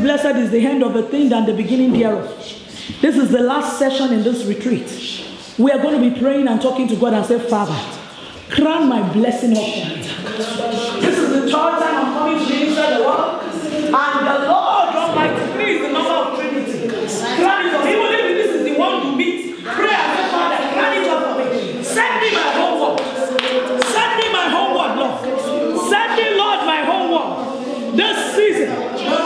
blessed is the end of a thing than the beginning thereof. This is the last session in this retreat. We are going to be praying and talking to God and say, Father, crown my blessing upon me. This is the third time I'm coming to the inside the world. And the Lord Almighty, three is the number of Trinity. Crown it up. Even if this is the one you meet, pray and say, Father, crown it up for me. Send me my homework. Send me my homework, Lord. Send me, Lord, my homework. This season,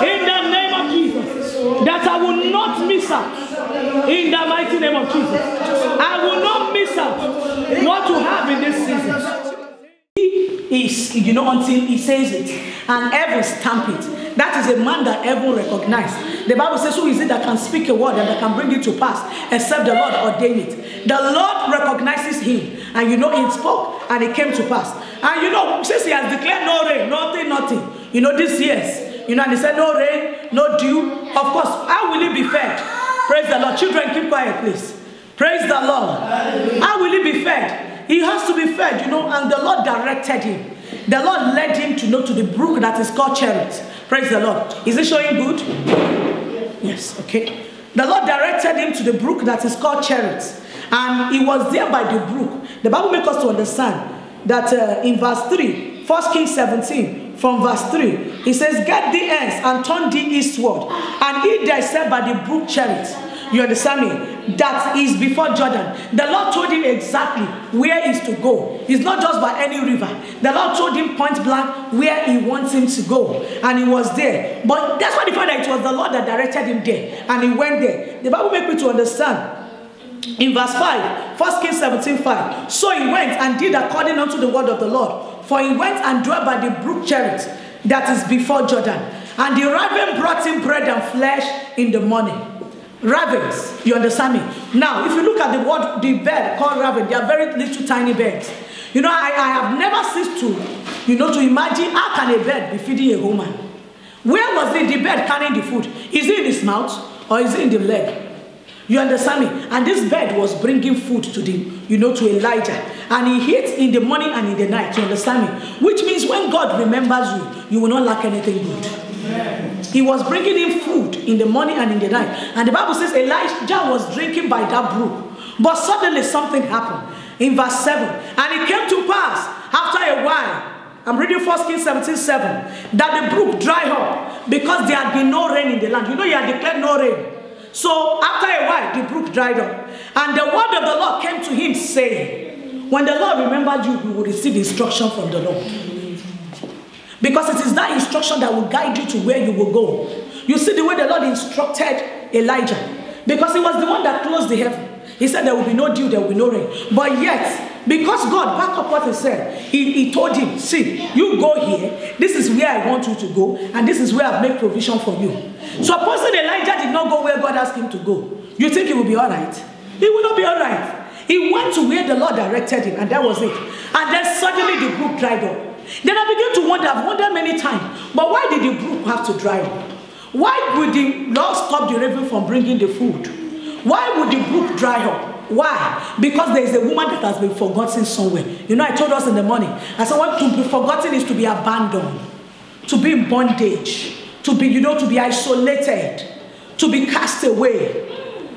in the name of Jesus, that I will not miss out. In the mighty name of Jesus, I will not miss out what to have in this season. Is, until he says it and heaven stamp it. That is a man that heaven recognizes. The Bible says, who is it that can speak a word and that can bring it to pass except the Lord ordain it? The Lord recognizes him, and he spoke and it came to pass. And since he has declared no rain, nothing, this year's, and he said no rain, no dew, of course, how will it be fed? Praise the Lord. Children, keep quiet, please. Praise the Lord. How will it be fed? He has to be fed, and the Lord directed him. The Lord led him to the brook that is called Cherith. Praise the Lord. Is it showing good? Yes, okay. The Lord directed him to the brook that is called Cherith. And he was there by the brook. The Bible makes us to understand that in verse 3, 1 Kings 17, from verse 3, it says, get thee hence and turn thee eastward, and he there said by the brook Cherith. You understand me? That is before Jordan. The Lord told him exactly where he is to go. It's not just by any river. The Lord told him point blank where he wants him to go. And he was there. But that's why the fact that it was the Lord that directed him there. And he went there. The Bible makes me to understand. In verse 5, 1 Kings 17:5. So he went and did according unto the word of the Lord. For he went and dwelt by the brook Cherith that is before Jordan. And the raven brought him bread and flesh in the morning. Ravens, you understand me? Now, if you look at the bird called raven, they are very little tiny birds. I have never ceased to imagine how can a bird be feeding a woman. Where was the bird carrying the food? Is it in his mouth or is it in the leg? You understand me? And this bird was bringing food to to Elijah. And he ate in the morning and in the night. You understand me? Which means when God remembers you, you will not lack anything good. He was bringing him food in the morning and in the night. And the Bible says Elijah was drinking by that brook. But suddenly something happened. In verse 7. And it came to pass after a while. I'm reading 1 Kings 17:7. That the brook dried up because there had been no rain in the land. He had declared no rain. So after a while the brook dried up. And the word of the Lord came to him saying, when the Lord remembered you, you will receive instruction from the Lord. Because it is that instruction that will guide you to where you will go. You see the way the Lord instructed Elijah. Because he was the one that closed the heaven. He said there will be no dew, there will be no rain. But yet, because God backed up what he said, he told him, see, you go here. This is where I want you to go. And this is where I've made provision for you. Supposing Elijah did not go where God asked him to go, you think he will be all right? He will not be all right. He went to where the Lord directed him, and that was it. And then suddenly the brook dried up. Then I began to wonder, I've wondered many times, but why did the brook have to dry up? Why would the Lord stop the raven from bringing the food? Why would the brook dry up? Why? Because there is a woman that has been forgotten somewhere. I told us in the morning, I said what to be forgotten is to be abandoned, to be in bondage, to be, to be isolated, to be cast away.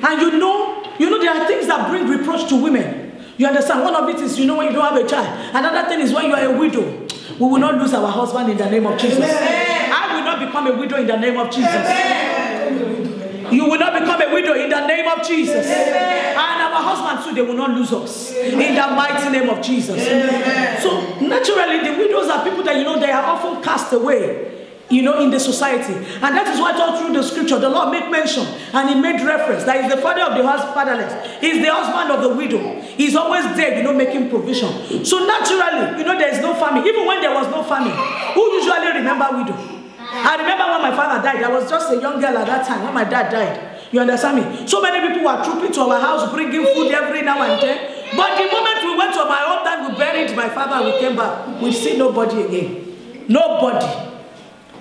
And there are things that bring reproach to women. You understand? One of it is, when you don't have a child. Another thing is when you are a widow. We will not lose our husband in the name of Jesus. Amen. I will not become a widow in the name of Jesus. Amen. You will not become a widow in the name of Jesus. Amen. And our husbands too, they will not lose us. Amen. In the mighty name of Jesus. Amen. So naturally, the widows are people that, they are often cast away. In the society. And that is why all through the scripture, the Lord made mention and he made reference that is the father of the fatherless. He's the husband of the widow. He's always there, making provision. So naturally, there is no family. Even when there was no family, who usually remember widow? I remember when my father died. I was just a young girl at that time when my dad died. You understand me? So many people were trooping to our house, bringing food every now and then. But the moment we went to my own time, we buried my father, we came back. We see nobody again. Nobody.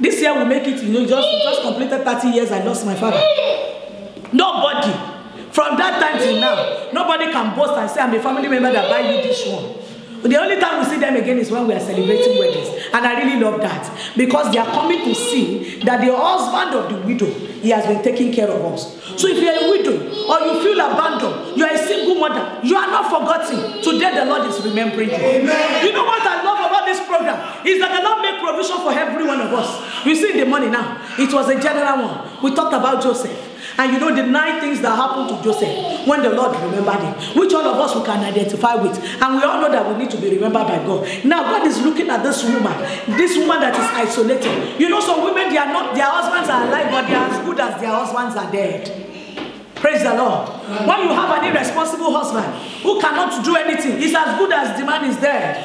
This year we make it, just completed 30 years I lost my father. Nobody. From that time till now, nobody can boast and say, I'm a family member that buy you this one. But the only time we see them again is when we are celebrating weddings. And I really love that. Because they are coming to see that the husband of the widow, he has been taking care of us. So if you are a widow or you feel abandoned, you are a single mother, you are not forgotten. Today the Lord is remembering you. Amen. You know what I love about this program? Is that the Lord make provision for every one of us. You see the money now. It was a general one. We talked about Joseph. And you know the 9 things that happened to Joseph when the Lord remembered him, which all of us we can identify with. And we all know that we need to be remembered by God. Now God is looking at this woman that is isolated. You know, some women, they are not, their husbands are alive, but they are as good as their husbands are dead. Praise the Lord. When you have an irresponsible husband who cannot do anything, he's as good as the man is dead.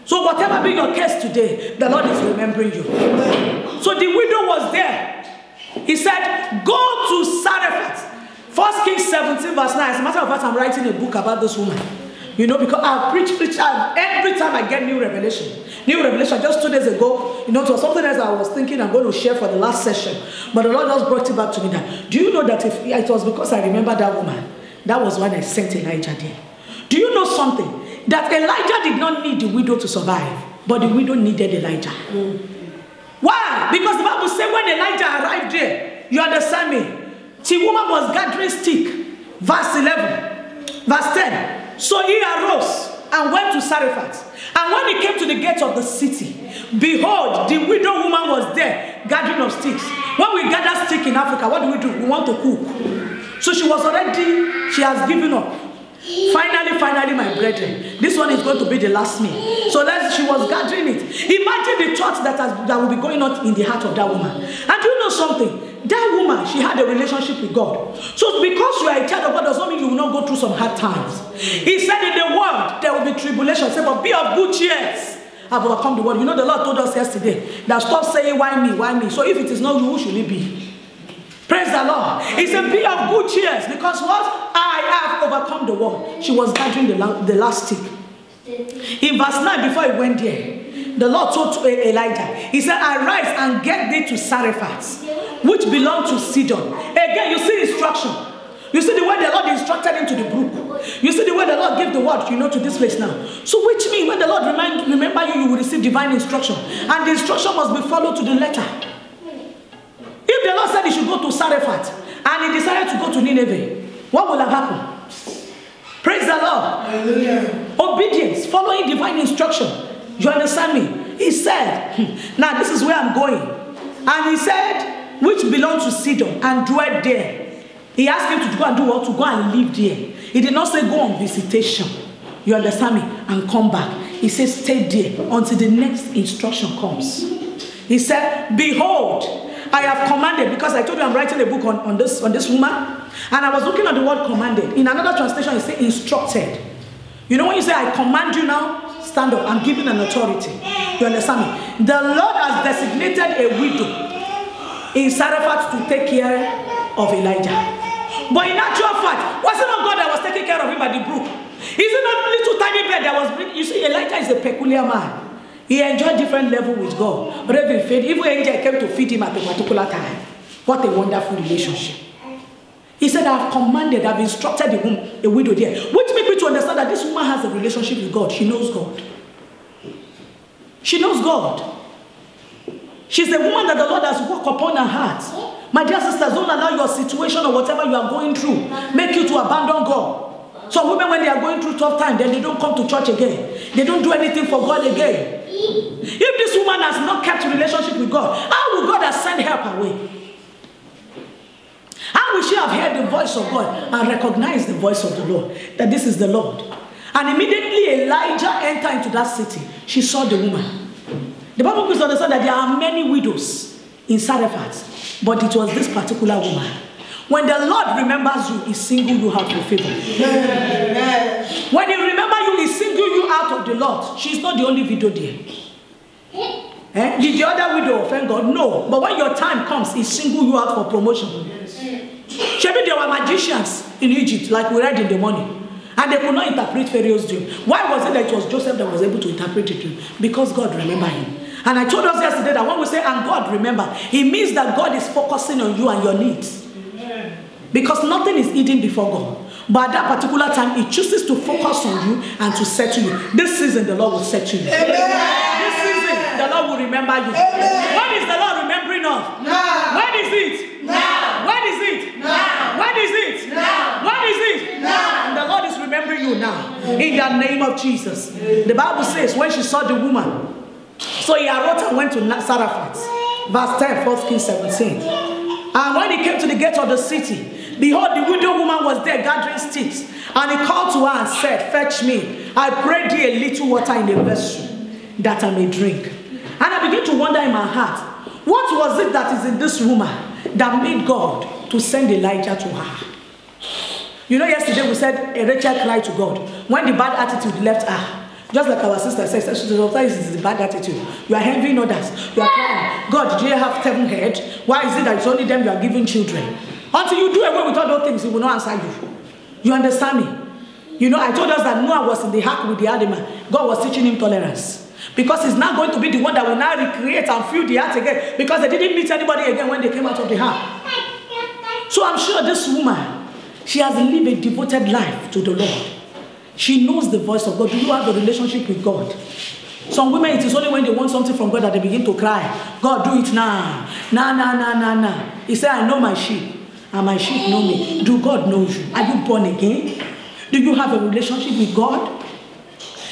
So whatever be your case today, the Lord is remembering you. So the widow was there. He said, go to Sarephat. 1 Kings 17 verse 9. As a matter of fact, I'm writing a book about this woman. You know, because I preach, every time I get new revelation. Just 2 days ago, you know, it was something else I was thinking I'm going to share for the last session. But the Lord just brought it back to me that, do you know that if it was because I remember that woman, that was when I sent Elijah there. Do you know something? That Elijah did not need the widow to survive, but the widow needed Elijah. Why? Because the Bible says when Elijah arrived there, you understand me? The woman was gathering stick. Verse 11. Verse 10. So he arose and went to Sarephat. And when he came to the gate of the city, behold, the widow woman was there gathering of sticks. When we gather stick in Africa, what do? We want to cook. So she was already, she has given up. Finally, my brethren, this one is going to be the last meal. So she was gathering it. Imagine the thoughts that will be going on in the heart of that woman. And you know something? That woman, she had a relationship with God. So because you are a child of God does not mean you will not go through some hard times. He said in the world there will be tribulation. Say, but be of good cheer. I've overcome the world. You know the Lord told us yesterday that stop saying why me, why me. So if it is not you, who should it be? Praise the Lord. He said, be of good cheer, because what? I have overcome the world. She was gathering the last stick. In verse 9, before he went there, the Lord told to Elijah, he said, arise and get thee to Sarephat, which belonged to Sidon. Again, you see instruction. You see the way the Lord instructed him to the brook. You see the way the Lord gave the word, you know, to this place now. So which means when the Lord remember you, you will receive divine instruction. And the instruction must be followed to the letter. If the Lord said he should go to Sarephat and he decided to go to Nineveh, what will have happened? Praise the Lord. Hallelujah. Obedience, following divine instruction. You understand me? He said, now this is where I'm going. And he said, which belonged to Sidon, and dwelt there. He asked him to go and do what? To go and live there. He did not say go on visitation. You understand me? And come back. He said stay there until the next instruction comes. He said, behold, I have commanded, because I told you I'm writing a book on this woman, and I was looking at the word commanded. In another translation, it says instructed. You know when you say I command you now, stand up, I'm giving an authority. You understand me? The Lord has designated a widow in Sarephat to take care of Elijah. But in actual fact, was it not God that was taking care of him by the brook? Is it not a little tiny bed that was bringing? You see, Elijah is a peculiar man. He enjoyed different level with God. But even angel came to feed him at a particular time. What a wonderful relationship. He said, I have commanded, I have instructed a widow there. Which made me to understand that this woman has a relationship with God. She knows God. She knows God. She's a woman that the Lord has worked upon her heart. My dear sisters, don't allow your situation or whatever you are going through make you to abandon God. Some women, when they are going through tough time, then they don't come to church again. They don't do anything for God again. If this woman has not kept a relationship with God, how will God have sent help away? How will she have heard the voice of God and recognize the voice of the Lord? That this is the Lord. And immediately Elijah entered into that city. She saw the woman. The Bible gives us understand that there are many widows in Sarephat, but it was this particular woman. When the Lord remembers you, He single you out for favor. When He remembers you, He single you out of the Lord. She's not the only widow there. Did the other widow offend God? No. But when your time comes, He single you out for promotion. Maybe there were magicians in Egypt, like we read in the morning, and they could not interpret Pharaoh's dream. Why was it that it was Joseph that was able to interpret it? Because God remembered him. And I told us yesterday that when we say, and God remember, it means that God is focusing on you and your needs. Because nothing is hidden before God. But at that particular time, He chooses to focus on you and to settle you. This season, the Lord will settle you. This season, the will remember you. When is the Lord remembering us? Now. When is it? Now. When is it? Now. When is it? Now. When is it? Now. And the Lord is remembering you now. In the name of Jesus. The Bible says when she saw the woman, so he arose and went to Zarephath. Verse 10, 1 Kings 17. And when he came to the gate of the city, behold, the widow woman was there gathering sticks. And he called to her and said, fetch me, I pray thee, a little water in a vessel, that I may drink. And I began to wonder in my heart, what was it that is in this woman that made God to send Elijah to her? You know, yesterday we said Rachel cried to God when the bad attitude left her. Just like our sister says, sometimes it's the bad attitude. You are envying others. You are crying, God, do you have 7 heads? Why is it that it's only them you are giving children? Until you do away with all those things, he will not answer you. You understand me? You know, I told us that Noah was in the ark with the animal. God was teaching him tolerance. Because he's not going to be the one that will now recreate and fill the ark again. Because they didn't meet anybody again when they came out of the ark. So I'm sure this woman, she has lived a devoted life to the Lord. She knows the voice of God. Do you have a relationship with God? Some women, it is only when they want something from God that they begin to cry. God, do it now. Nah. He said, I know my sheep, and my sheep know me. Do God know you? Are you born again? Do you have a relationship with God?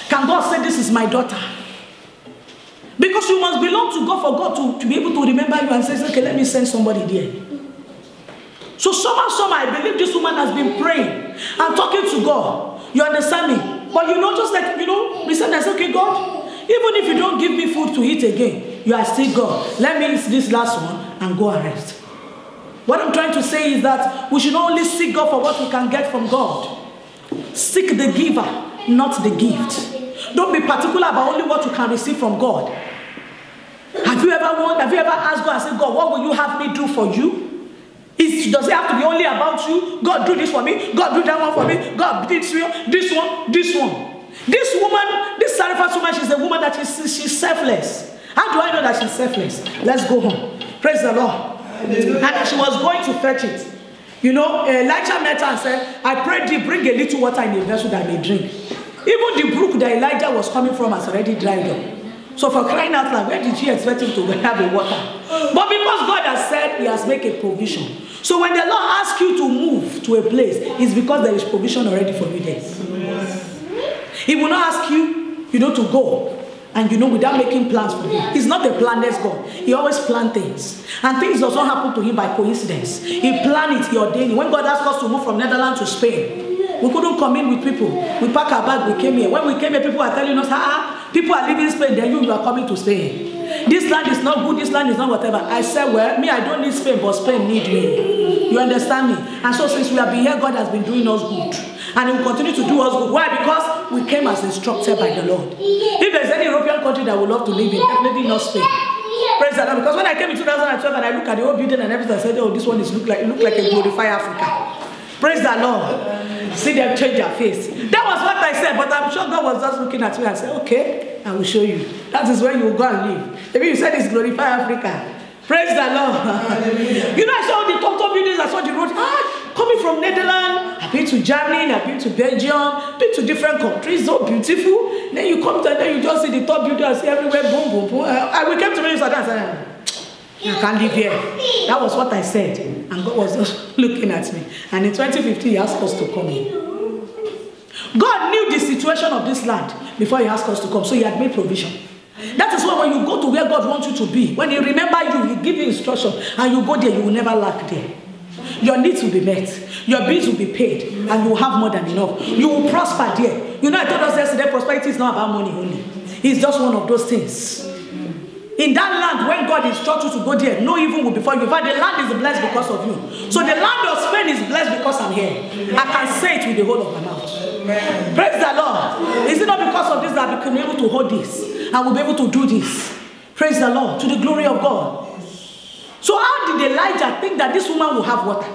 Can God say, this is my daughter? Because you must belong to God for God to be able to remember you and say, okay, let me send somebody there. So somehow, I believe this woman has been praying and talking to God. You understand me? But you know, just like, you know, we said, okay, God, even if you don't give me food to eat again, you are still God. Let me eat this last one and go and rest. What I'm trying to say is that we should not only seek God for what we can get from God. Seek the giver, not the gift. Don't be particular about only what you can receive from God. Have you ever asked God and said, God, what will you have me do for you? Does it have to be only about you? God, do this for me. God, do that one for me. God, this one. This woman, this Zarephath woman, she's a woman that she's selfless. How do I know that she's selfless? Let's go home. Praise the Lord. And she was going to fetch it. You know, Elijah met her and said, I pray thee, bring a little water in a vessel that I may drink. Even the brook that Elijah was coming from has already dried up. So for crying out loud, where did she expect him to have the water? But because God has said, he has made a provision. So when the Lord asks you to move to a place, it's because there is provision already for you there. He will not ask you, you know, to go and, you know, without making plans for you. He's not a planless God. He always plans things. And things does not happen to him by coincidence. He planned it, he ordained it. When God asked us to move from Netherlands to Spain, we couldn't come in with people. We packed our bag, we came here. When we came here, people are telling us, people are leaving Spain, then you are coming to Spain. This land is not good, this land is not whatever. I said, well, me, I don't need Spain, but Spain need me. You understand me? And so since we have been here, God has been doing us good. And he will continue to do us good. Why? Because we came as instructed by the Lord. If there's any European country that would love to live in, definitely not Spain. Praise the Lord. Because when I came in 2012 and I look at the whole building and everything, I said, oh, this one look like a glorified Africa. Praise the Lord. See them change their face. That was what I said, but I'm sure God was just looking at me and said, okay, I will show you. That is where you will go and live. Maybe you said it's glorified Africa. Praise the Lord. You know, I saw the top buildings, I saw the road. Coming from Netherlands, I've been to Germany, I've been to Belgium, been to different countries, so beautiful. Then you come to and then you just see the top building and see everywhere, boom, boom, boom. And we came to Minnesota and said, you can't live here. That was what I said. And God was just looking at me. And in 2015, he asked us to come in. God knew the situation of this land before he asked us to come. So he had made provision. That is why when you go to where God wants you to be, when he remember you, he give you instruction, and you go there, you will never lack there. Your needs will be met. Your bills will be paid. And you will have more than enough. You will prosper there. You know, I told us yesterday, prosperity is not about money only. It's just one of those things. In that land, when God instructs you to go there, no evil will befall you. In fact, the land is blessed because of you. So the land of Spain is blessed because I'm here. I can say it with the whole of my mouth. Amen. Praise the Lord. Is it not because of this that we can be able to hold this? And we'll be able to do this? Praise the Lord. To the glory of God. So how did Elijah think that this woman will have water?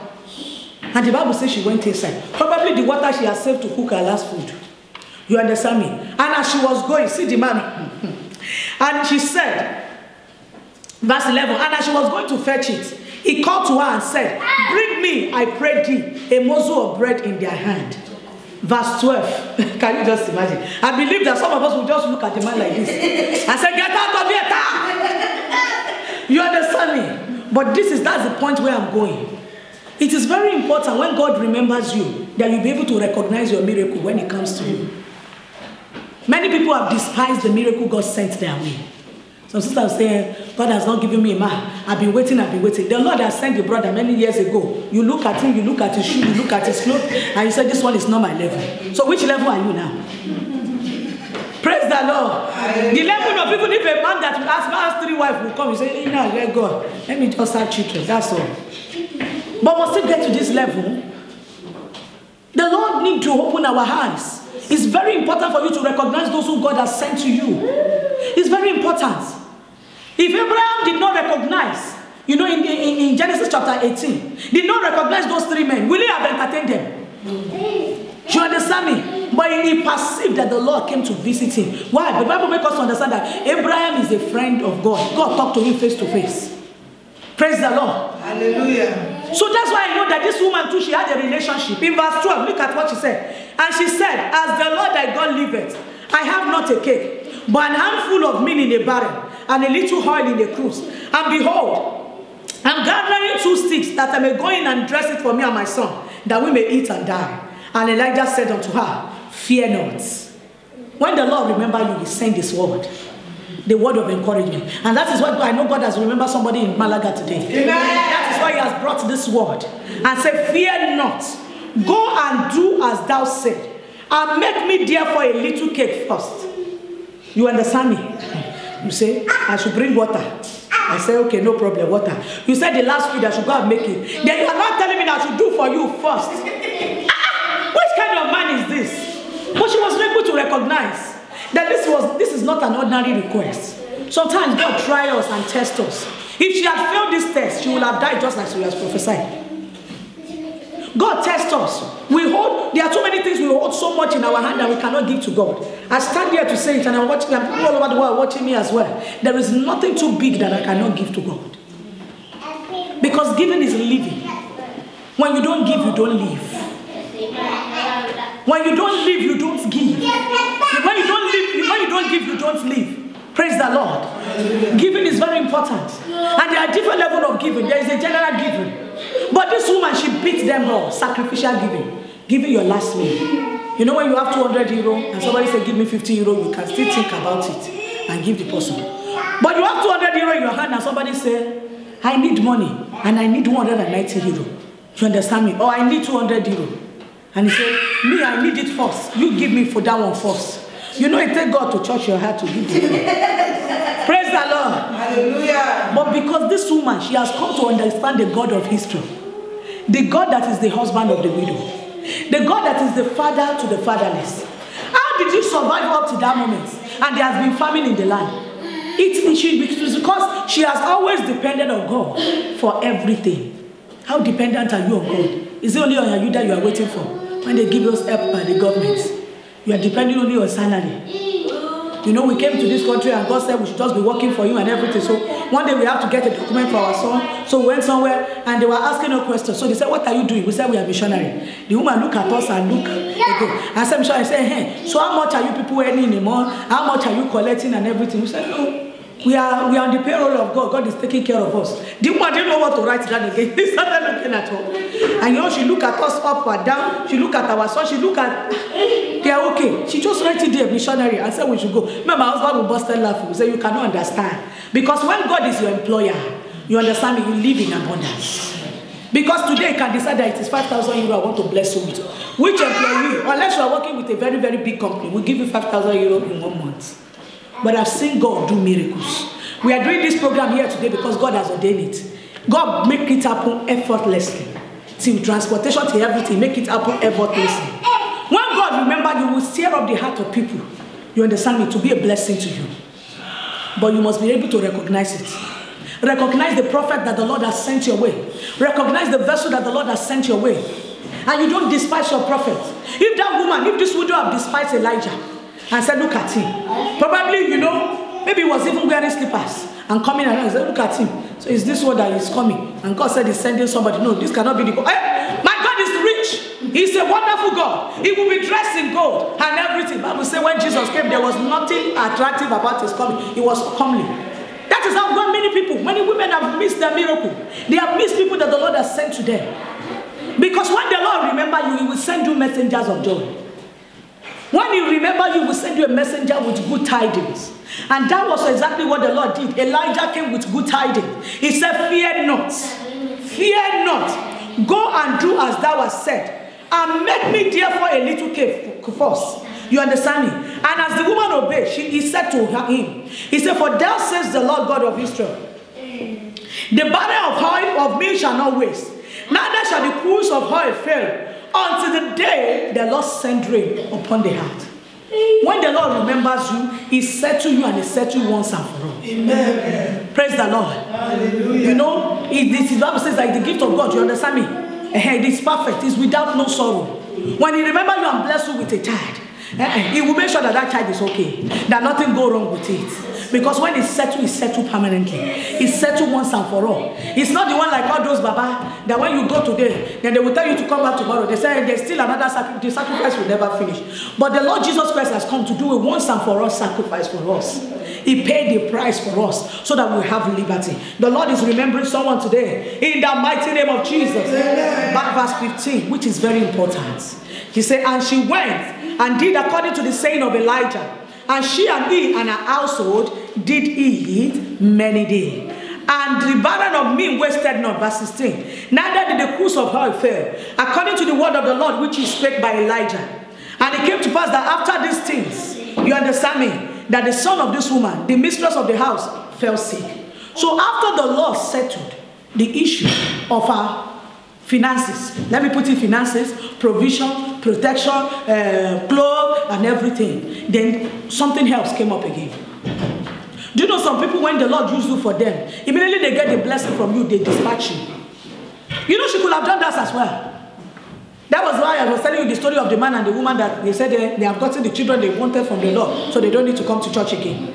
And the Bible says she went inside. Probably the water she has saved to cook her last food. You understand me? And as she was going, see the man. And she said, verse 11, and as she was going to fetch it, he called to her and said, bring me, I pray thee, a morsel of bread in their hand. Verse 12. Can you just imagine? I believe that some of us will just look at the man like this and say, get out of here. You understand me? But that's the point where I'm going. It is very important when God remembers you that you'll be able to recognize your miracle when it comes to you. Many people have despised the miracle God sent their way. Some sisters are saying, God has not given me a man. I've been waiting. The Lord has sent your brother many years ago. You look at him, you look at his shoe, you look at his clothes, and you say, this one is not my level. So which level are you now? Praise the Lord. The level of even if a man that has 3 wives will come, you say, let God. Let me just have children. That's all. But once we get to this level, the Lord needs to open our eyes. It's very important for you to recognize those who God has sent to you. It's very important. If Abraham did not recognize, in Genesis chapter 18, did not recognize those 3 men, will he have entertained them? Do you understand me? But he perceived that the Lord came to visit him. Why? The Bible makes us understand that Abraham is a friend of God. God talked to him face to face. Praise the Lord. Hallelujah. So that's why I know that this woman too, she had a relationship. In verse 12, look at what she said. And she said, as the Lord thy God liveth, I have not a cake, but an handful of meal in a barrel, and a little oil in a cruse. And behold, I'm gathering 2 sticks, that I may go in and dress it for me and my son, that we may eat and die. And Elijah said unto her, fear not. When the Lord remember you, he send this word. The word of encouragement. And that is what I know God has remembered somebody in Malaga today. Amen. That is why he has brought this word. And said, fear not. Go and do as thou said. And make me therefore a little cake first. You understand me? You say, I should bring water. I say, okay, no problem, water. You said the last week I should go and make it. Then you are not telling me that I should do for you first. Which kind of man is this? But she was able to recognize that this is not an ordinary request. Sometimes God tries us and tests us. If she had failed this test, she would have died just like she was prophesied. God tests us. There are too many things we hold so much in our hand that we cannot give to God. I stand here to say it, and I'm watching, and people all over the world are watching me as well. There is nothing too big that I cannot give to God. Because giving is living. When you don't give, you don't live. When you don't live, you don't give. When you don't give, you don't live. Praise the Lord. Giving is very important. And there are different levels of giving. There is a general giving. But this woman, she beat them all. Sacrificial giving. Giving your last meal. You know when you have 200 euro and somebody say give me 50 euro, you can still think about it and give the person. But you have 200 euro in your hand and somebody say, I need money and I need 190 euro. You understand me? Or I need 200 euro. And he said, me, I need it first. You give me for that one first. You know, it takes God to touch your heart to give you. Praise the Lord. Hallelujah. But because this woman, she has come to understand the God of history. The God that is the husband of the widow. The God that is the father to the fatherless. How did you survive up to that moment? And there has been famine in the land. It's because she has always depended on God for everything. How dependent are you on God? Is it only on you that you are waiting for? When they give us help by the government, you are depending only on salary. You know, we came to this country and God said we should just be working for you and everything. So one day we have to get a document for our son. So we went somewhere and they were asking us questions. So they said, what are you doing? We said we are missionary. The woman looked at us and looked again. I said, I said, hey, so how much are you people earning a month? How much are you collecting and everything? We said, no. We are on the payroll of God. God is taking care of us. The woman didn't know what to write down again. He started looking at her. And you know, she looked at us up and down. She looked at our son. She looked at, they are okay. She just wrote it there, missionary, and said we should go. My husband will bust laughing. We say, you cannot understand. Because when God is your employer, you understand me, you live in abundance. Because today you can decide that it is 5,000 euro I want to bless you with. Which employee, unless you are working with a very, very big company, will give you 5,000 euro in 1 month. But I've seen God do miracles. We are doing this program here today because God has ordained it. God make it happen effortlessly. See, transportation to everything, make it happen effortlessly. When God remember, you will stir up the heart of people. You understand me? To be a blessing to you. But you must be able to recognize it. Recognize the prophet that the Lord has sent your way. Recognize the vessel that the Lord has sent your way. And you don't despise your prophet. If that woman, if this widow have despised Elijah, and said, look at him. Probably, you know, maybe he was even wearing slippers and coming around and said, look at him. So is this one that is coming? And God said he's sending somebody. No, this cannot be the God. Hey, my God is rich. He's a wonderful God. He will be dressed in gold and everything. The Bible says when Jesus came, there was nothing attractive about his coming. He was comely. That is how many people, many women have missed their miracle. They have missed people that the Lord has sent to them. Because when the Lord remember you, he will send you messengers of joy. When he remember you, he will send you a messenger with good tidings. And that was exactly what the Lord did. Elijah came with good tidings. He said, fear not. Fear not. Go and do as thou hast said. And make me therefore a little cave first. You understand me? And as the woman obeyed, he said to him, he said, for thou says the Lord God of Israel, the barrel of oil of me shall not waste, neither shall the cruse of oil fail, until the day the Lord send rain upon the earth. When the Lord remembers you, he settles you and he settles you once and for all. Amen. Praise the Lord. Hallelujah. You know, the Bible says that the gift of God, you understand me? It is perfect. It's without no sorrow. When he remembers you and bless you with a child, he will make sure that that child is okay, that nothing go wrong with it. Because when it's settled permanently. It's settled once and for all. It's not the one like all those Baba, that when you go today, then they will tell you to come back tomorrow. They say there's still another sacrifice. The sacrifice will never finish. But the Lord Jesus Christ has come to do a once and for all sacrifice for us. He paid the price for us so that we have liberty. The Lord is remembering someone today in the mighty name of Jesus. Back verse 15, which is very important. He said, and she went and did according to the saying of Elijah. And she and he and her household did eat many days. And the barren of meal wasted not. Verse 16. Neither did the cruse of oil fail, according to the word of the Lord which he spake by Elijah. And it came to pass that after these things, you understand me, that the son of this woman, the mistress of the house, fell sick. So after the Lord settled the issue of her finances, let me put it finances, provision, protection, clothes and everything, then something else came up again. Do you know some people, when the Lord used you for them, immediately they get the blessing from you, they dispatch you. You know, she could have done that as well. That was why I was telling you the story of the man and the woman that they said they have gotten the children they wanted from the Lord, so they don't need to come to church again.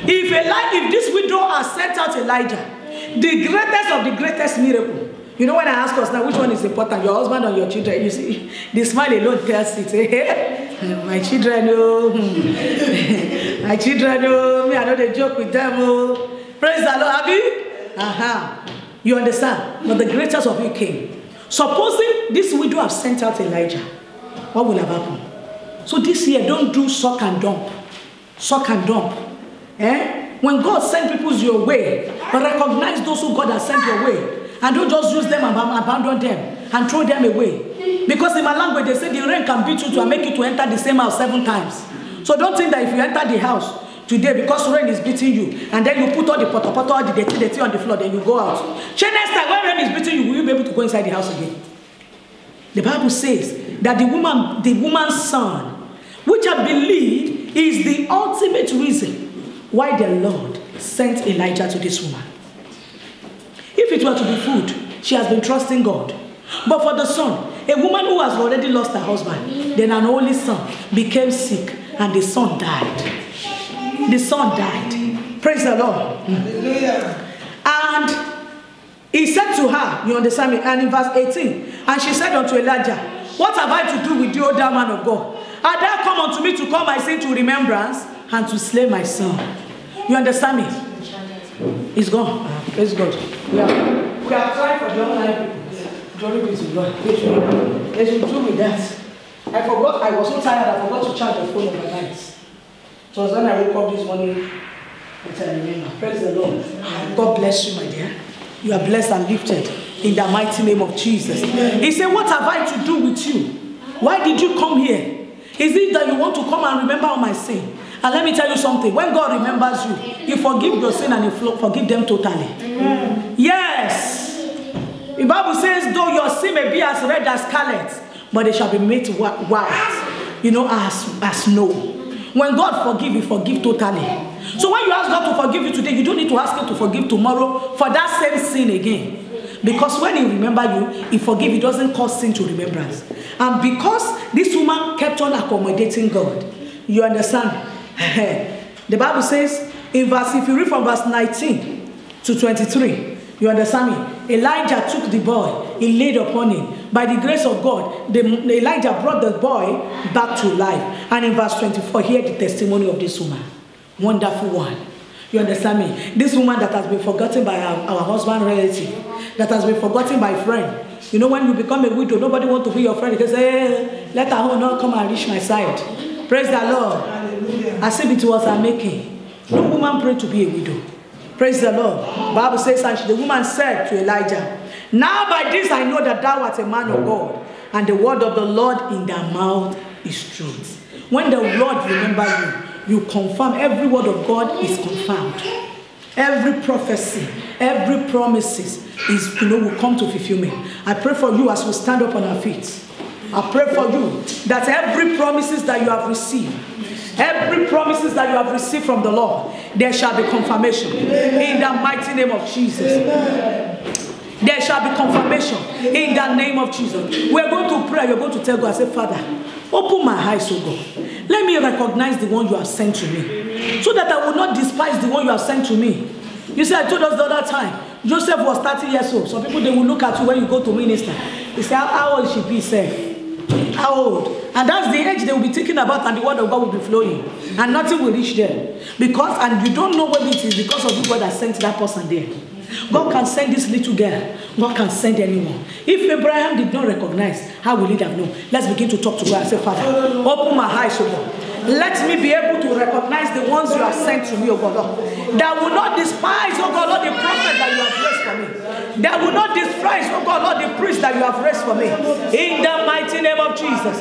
If this widow has sent out Elijah, the greatest of the greatest miracle. You know, when I ask us now, which one is important, your husband or your children? You see, the smile alone tells it. My children, oh, my children, oh, me, I know they joke with them, oh. Praise the Lord, Abby. You understand? But the greatest of you came. Supposing this widow have sent out Elijah, what will have happened? So this year, don't do suck and dump. Suck and dump. When God sends people your way, but recognize those who God has sent your way. And don't just use them and abandon them and throw them away. Because in my language, they say the rain can beat you to make you to enter the same house 7 times. So don't think that if you enter the house today because rain is beating you, and then you put all the potato, all the dirty on the floor, then you go out. Next time when rain is beating you, will you be able to go inside the house again? The Bible says that the woman's son, which I believe is the ultimate reason why the Lord sent Elijah to this woman. If it were to be food, she has been trusting God. But for the son, a woman who has already lost her husband, then an only son became sick and the son died. The son died. Praise the Lord. Hallelujah. And he said to her, you understand me? And in verse 18, and she said unto Elijah, what have I to do with you, O thou man of God? Art thou come unto me to call my sin to remembrance and to slay my son? You understand me? It's gone. Praise God. We are trying for the online. Glory be to God. They should do with that. I forgot. I was so tired. I forgot to charge the phone overnight. So when I woke up this morning, I remember. Praise the Lord. God bless you, my dear. You are blessed and lifted in the mighty name of Jesus. He said, what have I to do with you? Why did you come here? Is it that you want to come and remember all my sin? And let me tell you something. When God remembers you, He forgives your sin and He forgives them totally. Yes. The Bible says, though your sin may be as red as scarlet, but they shall be made white, you know, as snow. When God forgives, He forgives totally. So when you ask God to forgive you today, you don't need to ask Him to forgive tomorrow for that same sin again. Because when He remembers you, He forgives. He doesn't cause sin to remembrance. And because this woman kept on accommodating God, you understand? The Bible says, in verse, if you read from verse 19 to 23, You understand me? Elijah took the boy, he laid upon him. By the grace of God, Elijah brought the boy back to life. And in verse 24, hear the testimony of this woman. Wonderful one. You understand me? This woman that has been forgotten by our husband relative, that has been forgotten by friend. You know, when you become a widow, nobody wants to be your friend. You can say, hey, let her home not come and reach my side. Praise the Lord. Hallelujah. As if it was her making. No woman prayed to be a widow. Praise the Lord. The Bible says, and the woman said to Elijah, now by this I know that thou art a man of God, and the word of the Lord in thy mouth is truth. When the Lord remember you, you confirm. Every word of God is confirmed. Every prophecy, every promises is, will come to fulfillment. I pray for you as we stand up on our feet. I pray for you that every promises that you have received, every promises that you have received from the Lord, there shall be confirmation. In the mighty name of Jesus. There shall be confirmation in the name of Jesus. We're going to pray. You're going to tell God, I say, Father, open my eyes, O God. Let me recognize the one you have sent to me, so that I will not despise the one you have sent to me. You see, I told us the other time, Joseph was 30 years old. Some people, they will look at you when you go to minister. They say, how old should be safe? How old? And that's the age they will be thinking about, and the word of God will be flowing. And nothing will reach them. Because, and you don't know whether it is because of the God that sent that person there. God can send this little girl. God can send anyone. If Abraham did not recognize, how will he have known? Let's begin to talk to God and say, Father, open my eyes, O God. Let me be able to recognize the ones you have sent to me, O God. That will not despise, O God, Lord, the prophet that you have raised for me. That will not despise, O God, Lord, the priest that you have raised for me. In the mighty name of Jesus.